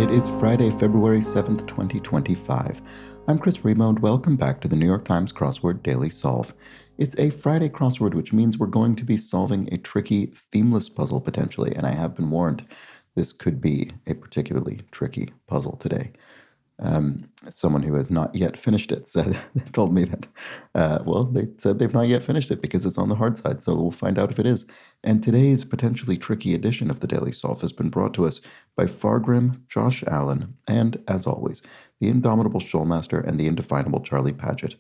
It is Friday, February 7th, 2025. I'm Chris Remo, and welcome back to the New York Times Crossword Daily Solve. It's a Friday crossword, which means we're going to be solving a tricky, themeless puzzle potentially, and I have been warned this could be a particularly tricky puzzle today. Someone who has not yet finished it told me that, they said they've not yet finished it because it's on the hard side, so we'll find out if it is. And today's potentially tricky edition of the Daily Solve has been brought to us by Fargrim, Josh Allen, and, as always, the indomitable Shoalmaster and the indefinable Charlie Paget.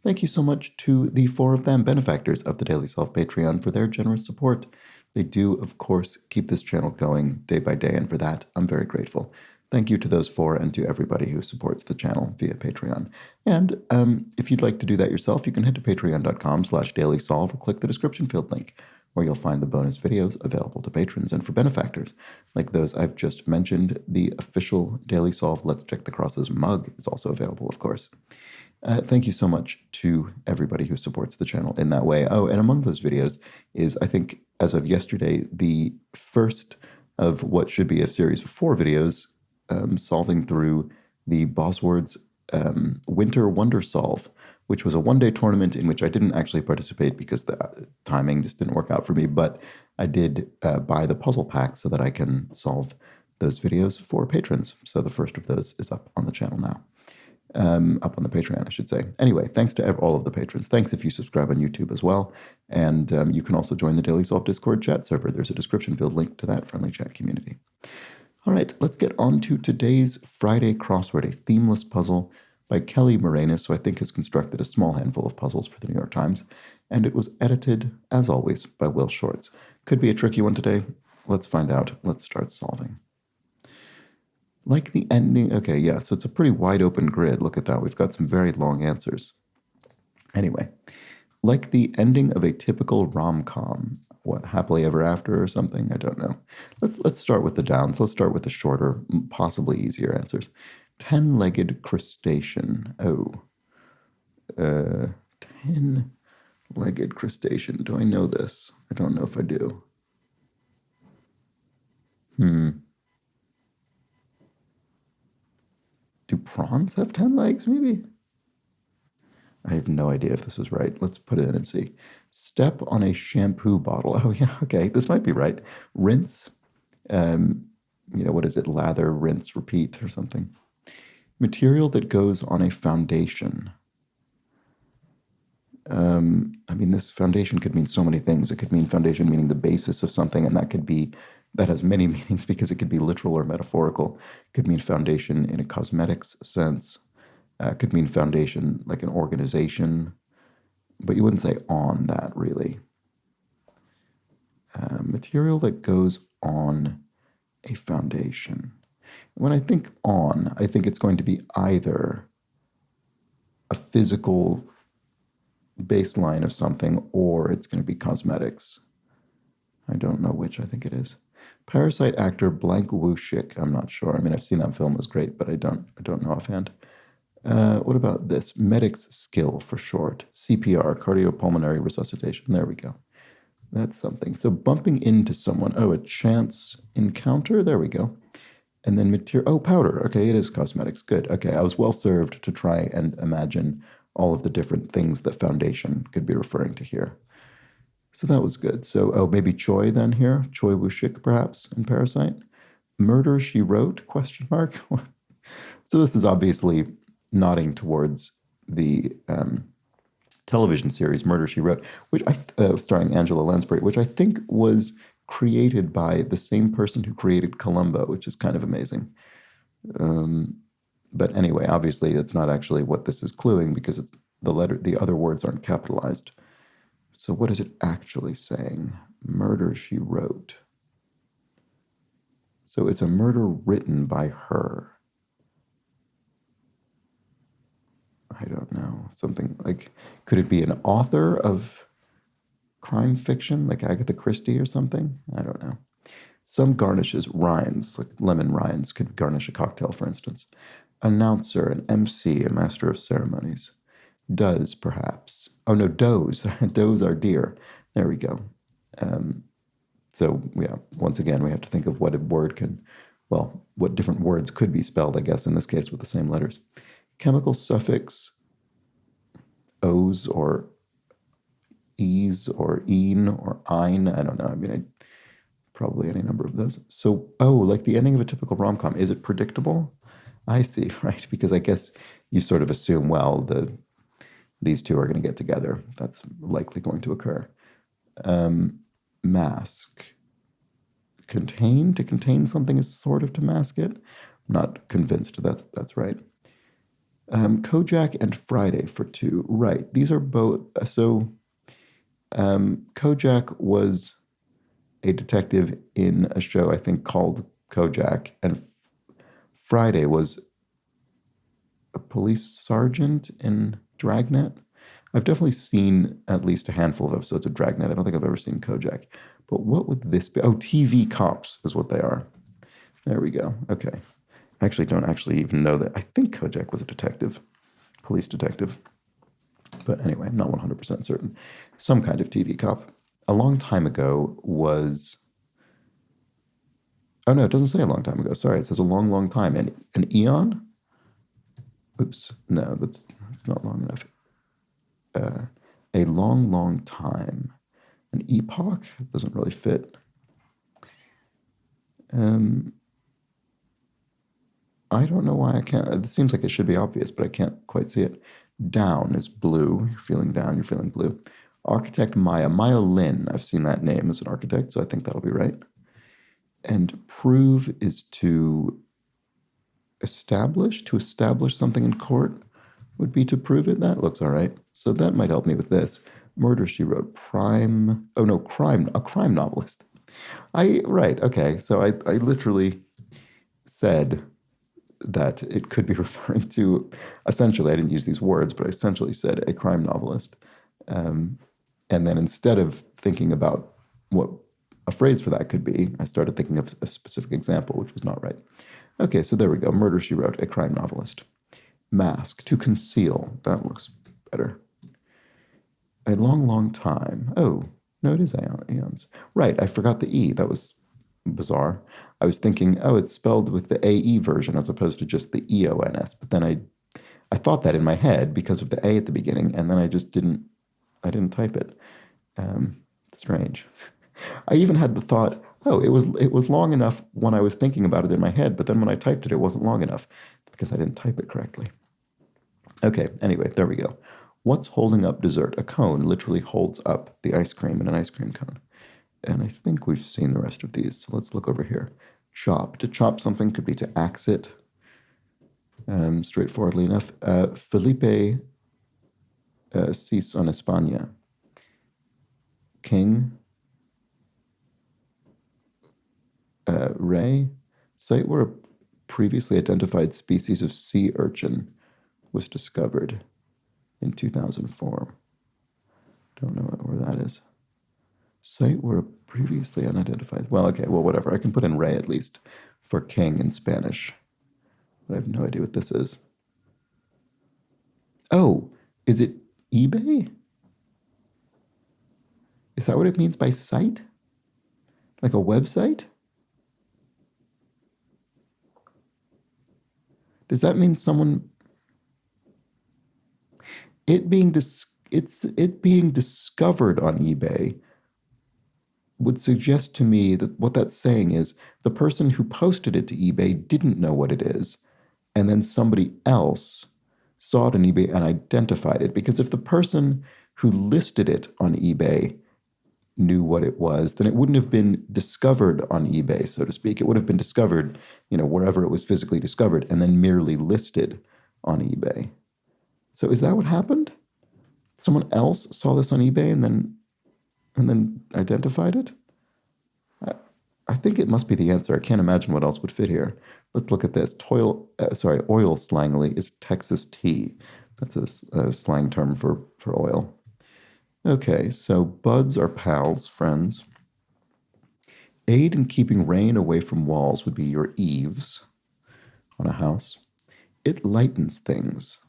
Thank you so much to the four of them, benefactors of the Daily Solve Patreon, for their generous support. They do, of course, keep this channel going day by day, and for that, I'm very grateful. Thank you to those four and to everybody who supports the channel via Patreon. And if you'd like to do that yourself, you can head to patreon.com/dailysolve or click the description field link, where you'll find the bonus videos available to patrons. And for benefactors, like those I've just mentioned, the official Daily Solve Let's Check the Crosses mug is also available, of course. Thank you so much to everybody who supports the channel in that way. Oh, and among those videos is, I think, as of yesterday, the first of what should be a series of 4 videos solving through the Bosswords Winter Wonder Solve, which was a one-day tournament in which I didn't actually participate because the timing just didn't work out for me, but I did buy the puzzle pack so that I can solve those videos for patrons. So the first of those is up on the channel now. Up on the Patreon, I should say. Anyway, thanks to all of the patrons. Thanks if you subscribe on YouTube as well. And you can also join the Daily Solve Discord chat server. There's a description field link to that friendly chat community. All right, let's get on to today's Friday crossword, a themeless puzzle by Kelly Moranis, who I think has constructed a small handful of puzzles for the New York Times, and it was edited, as always, by Will Shorts. Could be a tricky one today. Let's find out. Let's start solving. Like the ending, okay, yeah, so it's a pretty wide open grid. Look at that. We've got some very long answers. Anyway, like the ending of a typical rom-com, what, Happily Ever After or something? I don't know. Let's start with the downs. Let's start with the shorter, possibly easier answers. 10-legged crustacean. Oh. 10-legged crustacean. Do I know this? I don't know if I do. Do prawns have 10 legs, maybe? I have no idea if this is right. Let's put it in and see. Step on a shampoo bottle. Oh, yeah, okay, this might be right. Rinse, what is it? Lather, rinse, repeat, or something. Material that goes on a foundation. This foundation could mean so many things. It could mean foundation meaning the basis of something, and that has many meanings because it could be literal or metaphorical. It could mean foundation in a cosmetics sense. Could mean foundation like an organization, but you wouldn't say on that, really. Material that goes on a foundation. When I think on, I think it's going to be either a physical baseline of something or it's going to be cosmetics. I don't know which I think it is. Parasite actor Blank Woo-shik. I'm not sure. I've seen that film. It was great, but I don't know offhand. What about this? Medic's skill for short. CPR, cardiopulmonary resuscitation. There we go. That's something. So bumping into someone. Oh, a chance encounter. There we go. And then material. Oh, powder. Okay, it is cosmetics. Good. Okay, I was well served to try and imagine all of the different things that foundation could be referring to here. So that was good. So, maybe Choi then here. Choi Woo-shik, perhaps, in Parasite. Murder, She Wrote, question mark. So this is obviously nodding towards the television series Murder, She Wrote, which starring Angela Lansbury, which I think was created by the same person who created Columbo, which is kind of amazing. But anyway, obviously, that's not actually what this is cluing because it's the other words aren't capitalized. So what is it actually saying? Murder, She Wrote. So it's a murder written by her. I don't know. Something like, could it be an author of crime fiction, like Agatha Christie or something? I don't know. Some garnishes, rinds, like lemon rinds, could garnish a cocktail, for instance. Announcer, an MC, a master of ceremonies. Does, perhaps. Oh, no, does. Does are deer. There we go. So, yeah, once again, we have to think of what a word can well, what different words could be spelled, I guess, in this case with the same letters. Chemical suffix O's or E's or een or ein. I don't know. I mean, probably any number of those. So, like the ending of a typical rom-com. Is it predictable? I see, right? Because I guess you sort of assume, well, these two are going to get together. That's likely going to occur. Mask. Contain. To contain something is sort of to mask it. I'm not convinced that's right. Kojak and Friday for 2. Right. These are both. So Kojak was a detective in a show, I think, called Kojak, and Friday was a police sergeant in Dragnet. I've definitely seen at least a handful of episodes of Dragnet. I don't think I've ever seen Kojak. But what would this be? Oh, TV cops is what they are. There we go. Okay. I actually don't even know that. I think Kojak was a detective, police detective. But anyway, I'm not 100% certain. Some kind of TV cop. A long time ago was... Oh, no, it doesn't say a long time ago. Sorry, it says a long, long time. An eon? Oops. No, that's not long enough. A long, long time. An epoch? Doesn't really fit. I don't know why I can't. It seems like it should be obvious, but I can't quite see it. Down is blue. You're feeling down. You're feeling blue. Architect Maya. Maya Lin. I've seen that name as an architect, so I think that'll be right. And prove is to establish. To establish something in court would be to prove it. That looks all right. So that might help me with this. Murder, She Wrote. Crime. Oh, no, crime. A crime novelist. Right. Okay. So I literally said that it could be referring to, essentially, I didn't use these words, but I essentially said a crime novelist. And then instead of thinking about what a phrase for that could be, I started thinking of a specific example, which was not right. Okay, so there we go. Murder, She Wrote, a crime novelist. Mask, to conceal. That looks better. A long, long time. Oh, no, it is eons. Right, I forgot the E. That was bizarre. I was thinking, it's spelled with the AE version as opposed to just the EONS. But then I thought that in my head because of the A at the beginning, and then I didn't type it. Strange. I even had the thought, it was long enough when I was thinking about it in my head, but then when I typed it, it wasn't long enough because I didn't type it correctly. Okay, anyway, there we go. What's holding up dessert? A cone literally holds up the ice cream in an ice cream cone. And I think we've seen the rest of these. So let's look over here. Chop. To chop something could be to axe it. Straightforwardly enough. Felipe Cis on España. King. Ray. Site where a previously identified species of sea urchin was discovered in 2004. Don't know where that is. Site where a previously unidentified... Well, okay, well, whatever. I can put in Ray at least for king in Spanish. But I have no idea what this is. Oh, is it eBay? Is that what it means by site? Like a website? Does that mean someone... It being discovered on eBay would suggest to me that what that's saying is the person who posted it to eBay didn't know what it is, and then somebody else saw it on eBay and identified it. Because if the person who listed it on eBay knew what it was, then it wouldn't have been discovered on eBay, so to speak. It would have been discovered, wherever it was physically discovered, and then merely listed on eBay. So is that what happened? Someone else saw this on eBay and then identified it? I think it must be the answer. I can't imagine what else would fit here. Let's look at this. Oil slangily is Texas tea. That's a slang term for oil. Okay, so buds are pals, friends. Aid in keeping rain away from walls would be your eaves on a house. It lightens things.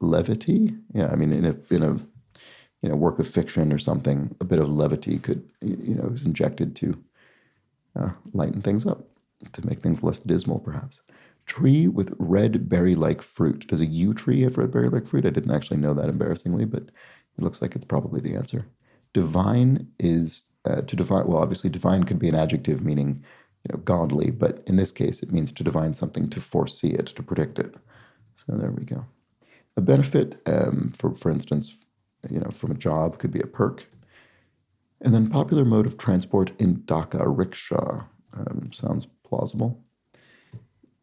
Levity? Yeah, I mean, in a work of fiction or something, a bit of levity could, is injected to lighten things up to make things less dismal, perhaps. Tree with red berry-like fruit. Does a yew tree have red berry-like fruit? I didn't actually know that, embarrassingly, but it looks like it's probably the answer. Divine is to divine. Well, obviously, divine could be an adjective meaning, godly, but in this case, it means to divine something, to foresee it, to predict it. So there we go. A benefit, for instance, from a job could be a perk. And then popular mode of transport in Dhaka, rickshaw. Sounds plausible.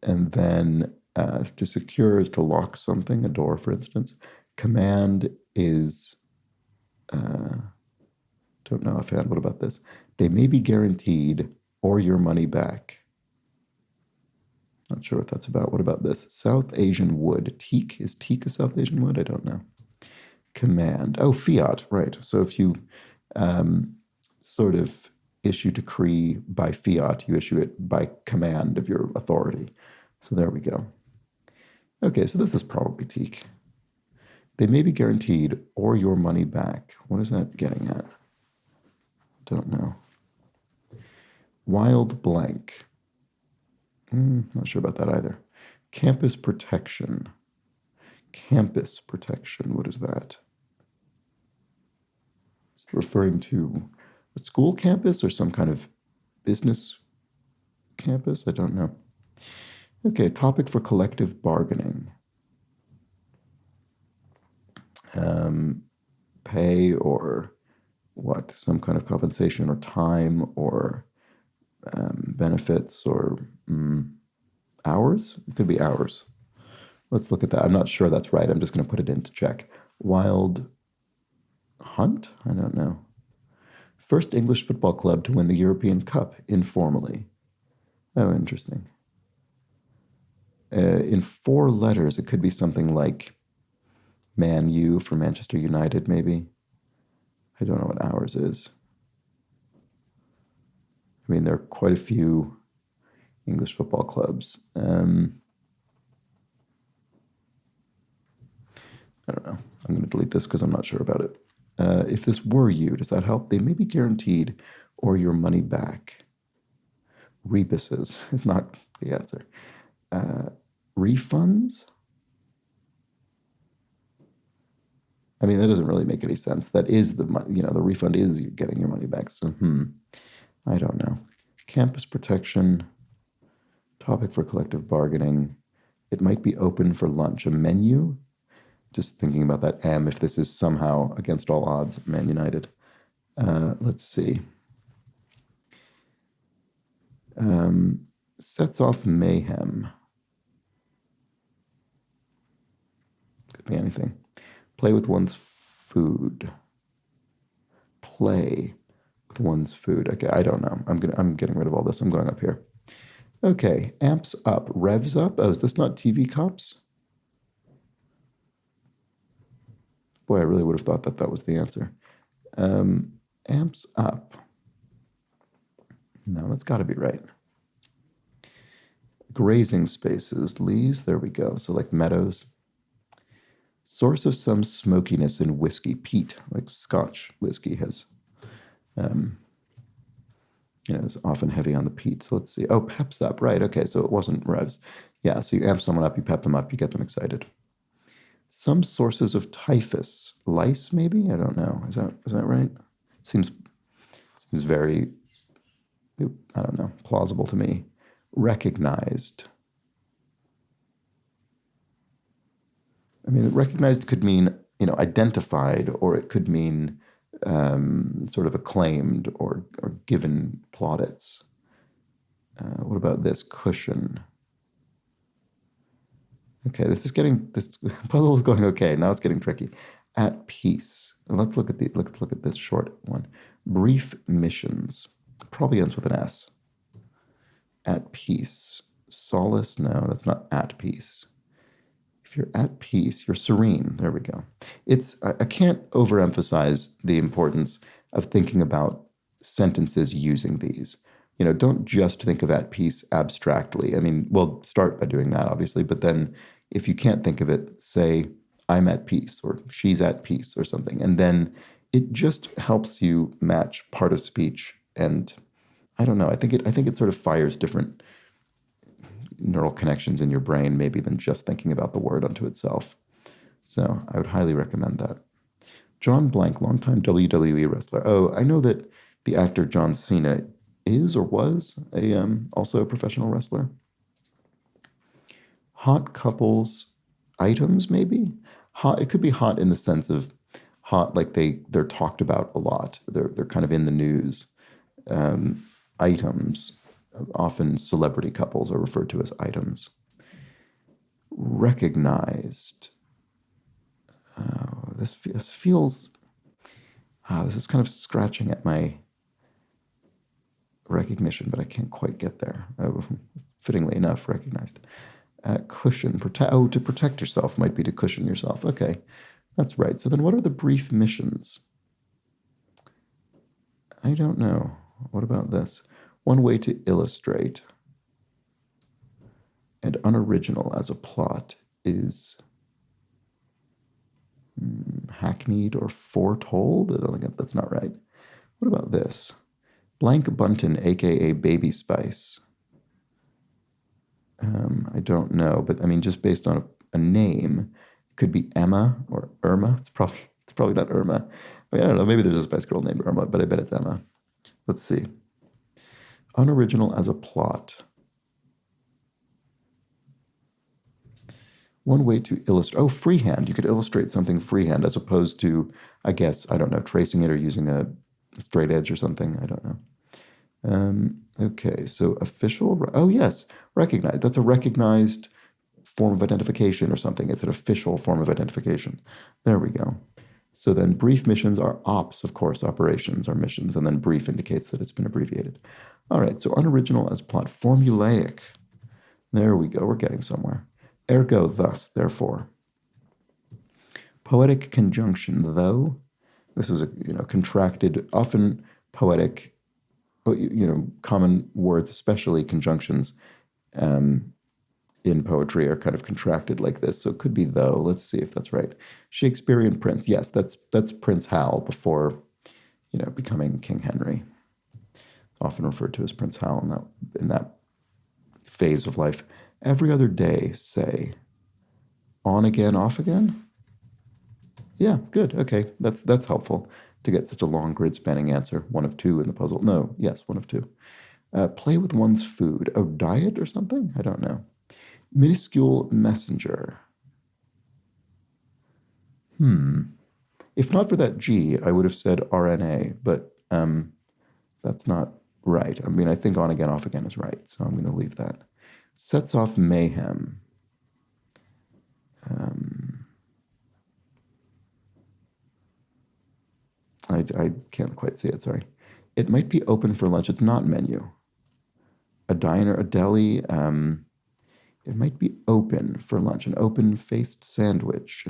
And then to secure is to lock something, a door, for instance. Command is, don't know offhand, what about this? They may be guaranteed or your money back. Not sure what that's about. What about this? South Asian wood. Teak. Is teak a South Asian wood? I don't know. Command. Oh, fiat, right. So if you sort of issue decree by fiat, you issue it by command of your authority. So there we go. Okay, so this is probably teak. They may be guaranteed or your money back. What is that getting at? Don't know. Wild blank. Not sure about that either. Campus protection. Campus protection, what is that? Is it referring to a school campus or some kind of business campus? I don't know. Okay, topic for collective bargaining. Pay or what? Some kind of compensation or time or benefits or hours? It could be hours. Let's look at that. I'm not sure that's right. I'm just going to put it in to check. Wild hunt? I don't know. First English football club to win the European Cup informally. Oh, interesting. In 4 letters, it could be something like Man U for Manchester United, maybe. I don't know what ours is. I mean, there are quite a few English football clubs. I don't know. I'm going to delete this because I'm not sure about it. If this were you, does that help? They may be guaranteed or your money back. Rebuses is not the answer. Refunds? I mean, that doesn't really make any sense. That is the money, the refund is you getting your money back. So, I don't know. Campus protection, topic for collective bargaining. It might be open for lunch. A menu? Just thinking about that M, if this is somehow against all odds, Man United. Let's see. Sets off mayhem. Could be anything. Play with one's food. Play with one's food. Okay, I don't know. I'm getting rid of all this. I'm going up here. Okay, amps up, revs up. Oh, is this not TV Cops? Boy, I really would have thought that was the answer. Amps up. No, that's got to be right. Grazing spaces, lees. There we go. So like meadows. Source of some smokiness in whiskey. Peat, like Scotch whiskey has, is often heavy on the peat. So let's see. Oh, peps up. Right. Okay. So it wasn't revs. Yeah. So you amp someone up, you pep them up, you get them excited. Some sources of typhus. Lice, maybe? I don't know. Is that right? Seems very, I don't know, plausible to me. Recognized. I mean, recognized could mean, identified, or it could mean sort of acclaimed or given plaudits. What about this? Cushion. Okay, this puzzle is going okay. Now it's getting tricky. At peace. Let's look at this short one. Brief missions. Probably ends with an S. At peace. Solace. No, that's not at peace. If you're at peace, you're serene. There we go. I can't overemphasize the importance of thinking about sentences using these. Don't just think of at peace abstractly. I mean, well, start by doing that, obviously, but then if you can't think of it, say, I'm at peace, or she's at peace, or something. And then it just helps you match part of speech and I don't know. I think it sort of fires different neural connections in your brain, maybe than just thinking about the word unto itself. So I would highly recommend that. John Blank, longtime WWE wrestler. Oh, I know that the actor John Cena is or was also a professional wrestler. Hot couples items, maybe. Hot. It could be hot in the sense of hot, like they're talked about a lot. They're kind of in the news. Items. Often celebrity couples are referred to as items. Recognized. This feels. This is kind of scratching at my recognition, but I can't quite get there. Fittingly enough, recognized. Cushion. To protect yourself might be to cushion yourself. Okay, that's right. So then what are the brief missions? I don't know. What about this? One way to illustrate and unoriginal as a plot is hackneyed or foretold. I don't think that's not right. What about this? Blank Bunton, aka Baby Spice. I don't know, but I mean, just based on a name, it could be Emma or Irma. It's probably not Irma. I mean, I don't know. Maybe there's a Spice Girl named Irma, but I bet it's Emma. Let's see. Unoriginal as a plot. One way to illustrate. Oh, freehand. You could illustrate something freehand as opposed to, I guess, I don't know, tracing it or using a straight edge or something. I don't know. Okay, so official. Oh, yes, recognized. That's a recognized form of identification or something. It's an official form of identification. There we go. So then brief missions are ops, of course, operations are missions, and then brief indicates that it's been abbreviated. All right, so unoriginal as plot, formulaic. There we go, we're getting somewhere. Ergo, thus, therefore. Poetic conjunction, though. This is a contracted, often poetic, common words, especially conjunctions in poetry, are kind of contracted like this. So it could be though. Let's see if that's right. Shakespearean Prince. Yes, that's Prince Hal before, becoming King Henry. Often referred to as Prince Hal in that phase of life. Every other day, say. On again, off again? Yeah, good. Okay, that's helpful to get such a long grid spanning answer. One of two in the puzzle. No, yes, one of two. Play with one's food. Oh, diet or something? I don't know. Minuscule messenger. If not for that G, I would have said RNA, but that's not right. I mean, I think on again, off again is right, so I'm going to leave that. Sets off mayhem. I can't quite see it, sorry. It might be open for lunch. It's not menu. A diner, a deli. It might be open for lunch. An open-faced sandwich.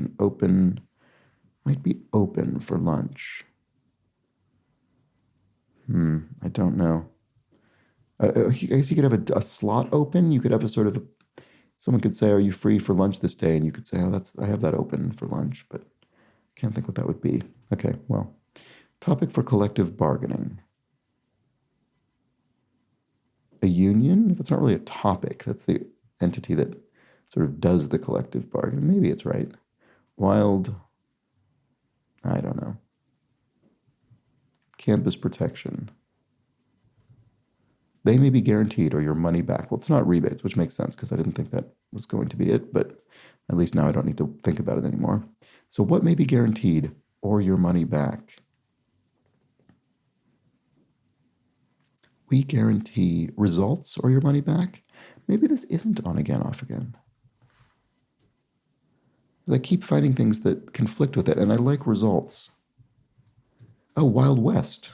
Might be open for lunch. I don't know. I guess you could have a slot open. You could have a sort of, someone could say, are you free for lunch this day? And you could say, oh, I have that open for lunch, but can't think what that would be. Okay, well, topic for collective bargaining. A union? If it's not really a topic, that's the entity that sort of does the collective bargaining. Maybe it's right. Wild, I don't know. Campus protection. They may be guaranteed or your money back. Well, it's not rebates, which makes sense because I didn't think that was going to be it, but at least now I don't need to think about it anymore. So what may be guaranteed or your money back? We guarantee results or your money back? Maybe this isn't on again, off again. I keep finding things that conflict with it, and I like results. Oh, Wild West.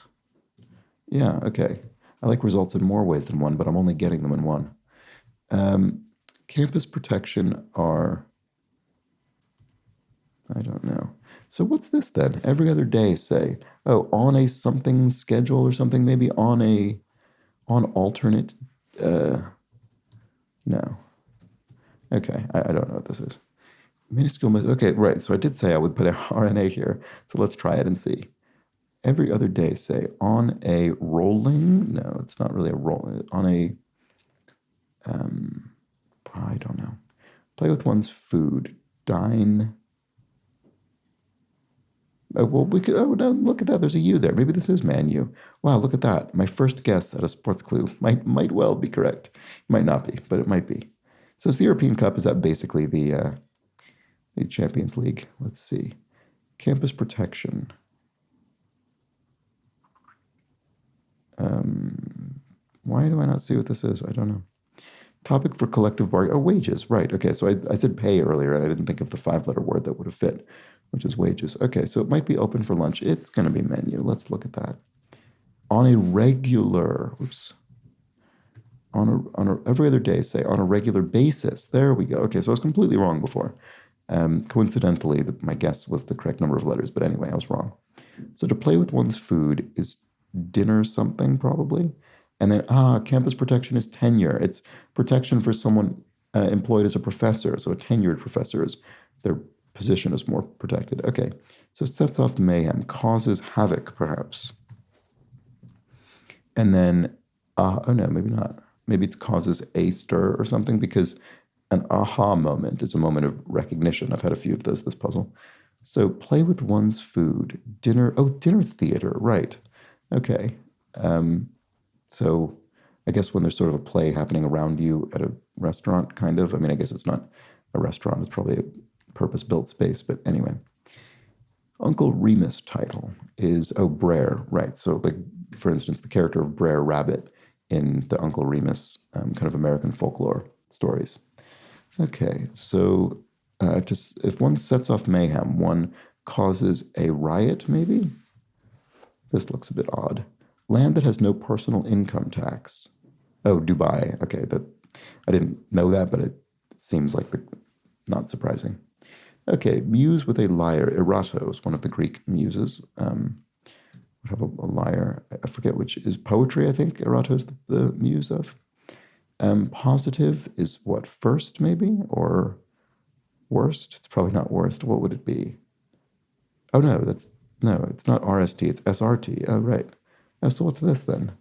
Yeah, okay. I like results in more ways than one, but I'm only getting them in one. Campus protection are, I don't know. So what's this then? Every other day, say. Oh, on a something schedule or something, maybe on alternate, no. Okay, I don't know what this is. Minuscule, okay, right, so I did say I would put a RNA here, so let's try it and see. every other day, say, on a rolling, no, it's not really a roll, on a, I don't know. Play with one's food, dine. Oh, well, we could, oh, no, look at that. There's a U there. Maybe this is Man U. Wow, look at that. My first guess at a sports clue might well be correct. Might not be, but it might be. So it's the European Cup. Is that basically the Champions League? Let's see. Campus protection. Why do I not see what this is? I don't know. Topic for collective bargaining. Oh, wages. Right. Okay. So I said pay earlier, and I didn't think of the 5-letter word that would have fit, which is wages. Okay. So it might be open for lunch. It's going to be menu. Let's look at that. On a regular, oops. On a every other day, say on a regular basis. There we go. Okay. So I was completely wrong before. Coincidentally, my guess was the correct number of letters, but anyway, I was wrong. So to play with one's food is dinner something probably. And then, campus protection is tenure. It's protection for someone employed as a professor. So a tenured professor is, their position is more protected. Okay, so it sets off mayhem, causes havoc, perhaps. And then, oh no, maybe not. Maybe it causes a stir or something, because an aha moment is a moment of recognition. I've had a few of those, this puzzle. So play with one's food, dinner, dinner theater, right. Okay. So I guess when there's sort of a play happening around you at a restaurant, kind of. I mean, I guess it's not a restaurant. It's probably a purpose-built space. But anyway, Uncle Remus title is, Brer, right. So like, for instance, the character of Brer Rabbit in the Uncle Remus kind of American folklore stories. Okay, so just if one sets off mayhem, one causes a riot, maybe? This looks a bit odd. Land that has no personal income tax. Oh, Dubai. Okay, that I didn't know that, but it seems like not surprising. Okay, muse with a lyre. Eratos, one of the Greek muses. Would have a lyre. I forget which is poetry, I think. Eratos, the muse of. Positive is what, first maybe? Or worst? It's probably not worst. What would it be? Oh, no, it's not RST, it's SRT. Oh, right. Oh, so what's this then?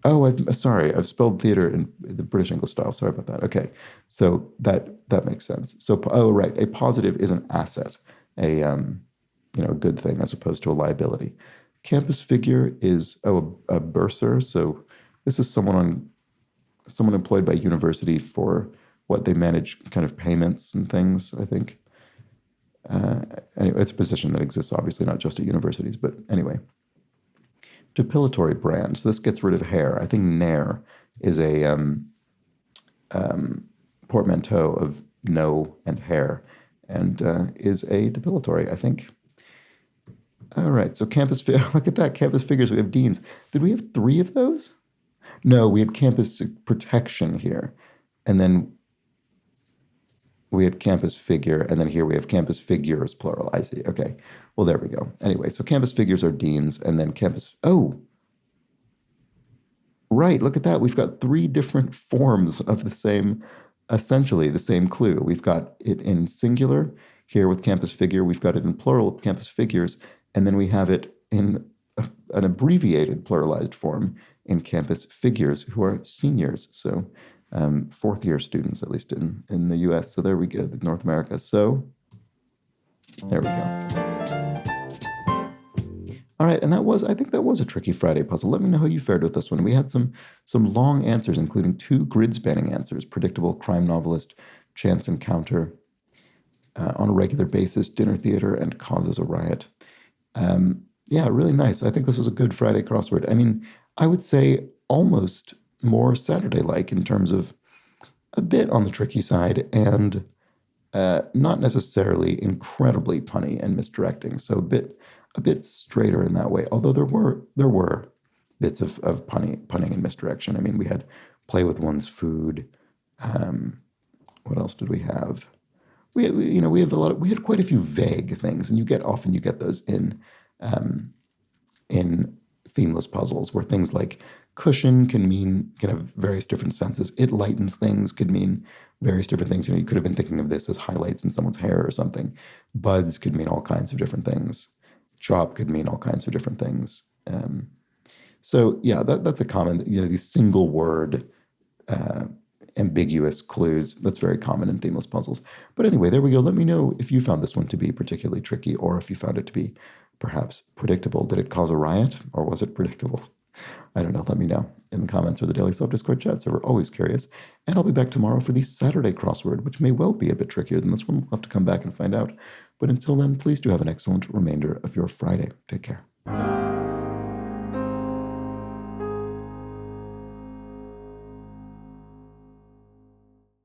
Oh, sorry, I've spelled theater in the British English style. Sorry about that. Okay, so that makes sense. So, right, a positive is an asset, a good thing as opposed to a liability. Campus figure is a bursar. So this is someone employed by university for what they manage kind of payments and things, I think. Anyway, it's a position that exists, obviously, not just at universities, but anyway. Depilatory brand. So this gets rid of hair. I think Nair is a portmanteau of no and hair, and is a depilatory, I think. All right, so look at that, campus figures. We have deans. Did we have 3 of those? No, we had campus protection here, and then we had campus figure, and then here we have campus figures, plural. I see. Okay. Well, there we go. Anyway, so campus figures are deans, and then campus... Oh, right. Look at that. We've got 3 different forms of essentially the same clue. We've got it in singular here with campus figure. We've got it in plural with campus figures, and then we have it in an abbreviated pluralized form in campus figures, who are seniors. So... 4th-year students, at least in the U.S. So there we go, North America. So there we go. All right, and I think that was a tricky Friday puzzle. Let me know how you fared with this one. We had some long answers, including 2 grid-spanning answers: predictable, crime novelist, chance encounter, on a regular basis, dinner theater, and causes a riot. Yeah, really nice. I think this was a good Friday crossword. I mean, I would say almost more Saturday-like in terms of a bit on the tricky side, and not necessarily incredibly punny and misdirecting. So a bit straighter in that way. Although there were bits of punning and misdirection. I mean, we had play with one's food. What else did we have? We had quite a few vague things, and you get those in themeless puzzles, where things like cushion can have various different senses. It lightens things could mean various different things. You could have been thinking of this as highlights in someone's hair or something. Buds could mean all kinds of different things. chop could mean all kinds of different things. So yeah, that's a common, these single word uh, ambiguous clues. That's very common in themeless puzzles. But anyway, there we go. Let me know if you found this one to be particularly tricky or if you found it to be perhaps predictable. Did it cause a riot or was it predictable? I don't know. Let me know in the comments or the Daily Soap Discord chat. So we're always curious. And I'll be back tomorrow for the Saturday crossword, which may well be a bit trickier than this one. We'll have to come back and find out. But until then, please do have an excellent remainder of your Friday. Take care.